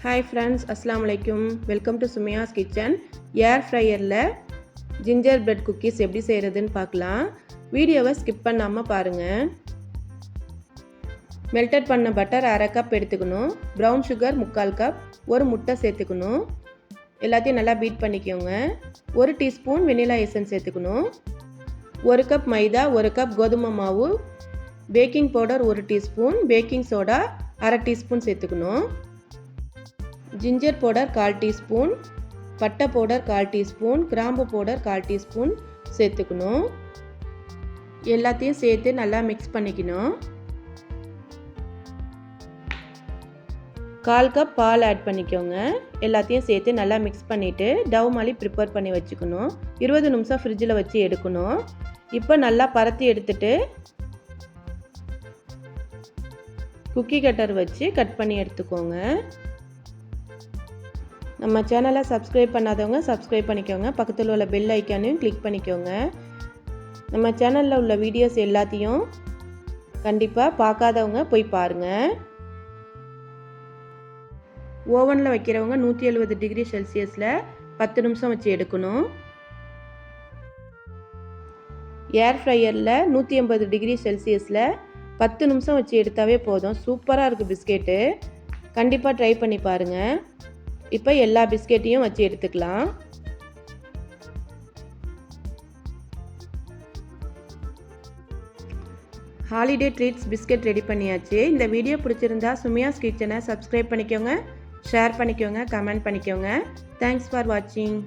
Hi friends, Assalamu alaikum. Welcome to Sumiya's Kitchen. Air fryer gingerbread cookies எப்படி செய்யறதுன்னு பார்க்கலாம். வீடியோவை ஸ்கிப் பண்ணாம பாருங்க. மெல்டட் பண்ண பட்டர் 1/2 கப் எடுத்துக்கணும். brown sugar 3/4 கப், ஒரு முட்டை சேர்த்துக்கணும். எல்லாத்தையும் நல்லா பீட் பண்ணிக்கோங்க. 1 டீஸ்பூன் வெனிலா எசன்ஸ் சேர்த்துக்கணும். 1 கப் மைதா, 1 கப் கோதுமை மாவு, baking powder 1 teaspoon, baking soda 1/2 teaspoon சேர்த்துக்கணும். जिंजर पाउडर 1/4 टीस्पून, पट्टा पाउडर 1/4 टीस्पून, கிராம்பு பவுடர் 1/4 டீஸ்பூன் சேர்த்துக்கணும். எல்லாத்தையும் சேர்த்து நல்லா மிக்ஸ் பண்ணிக்கணும். 1/4 கப் பால் ஆட் பண்ணிக்கோங்க. எல்லாத்தையும் சேர்த்து நல்லா மிக்ஸ் பண்ணிவிட்டு டவ் மாதிரி ப்ரிப்பேர் பண்ணி வச்சுக்கணும். 20 நிமிஷம் ஃப்ரிட்ஜில் வச்சு எடுக்கணும். இப்போ நல்லா பரத்தி எடுத்துட்டு குக்கி கட்டர் வச்சு கட் பண்ணி எடுத்துக்கோங்க. நம்ம சேனலை சப்ஸ்கிரைப் பண்ணாதவங்க சப்ஸ்கிரைப் பண்ணிக்கோங்க. பக்கத்தில் உள்ள பெல் ஐக்கானையும் கிளிக் பண்ணிக்கோங்க. நம்ம சேனலில் உள்ள வீடியோஸ் எல்லாத்தையும் கண்டிப்பாக பார்க்காதவங்க போய் பாருங்கள். ஓவனில் வைக்கிறவங்க 170 டிகிரி செல்சியஸில் 10 நிமிஷம் வச்சு எடுக்கணும். ஏர் ஃப்ரையரில் 180 டிகிரி செல்சியஸில் 10 நிமிஷம் வச்சு எடுத்தாவே போதும். சூப்பராக இருக்குது பிஸ்கெட்டு. கண்டிப்பாக ட்ரை பண்ணி பாருங்கள். இப்போ எல்லா பிஸ்கெட்டையும் வச்சு எடுத்துக்கலாம். ஹாலிடே ட்ரீட்ஸ் பிஸ்கெட் ரெடி பண்ணியாச்சு. இந்த வீடியோ பிடிச்சிருந்தா சுமியாஸ் கிச்சனை சப்ஸ்கிரைப் பண்ணிக்கோங்க, ஷேர் பண்ணிக்கோங்க, கமெண்ட் பண்ணிக்கோங்க. தேங்க்ஸ் ஃபார் வாட்சிங்.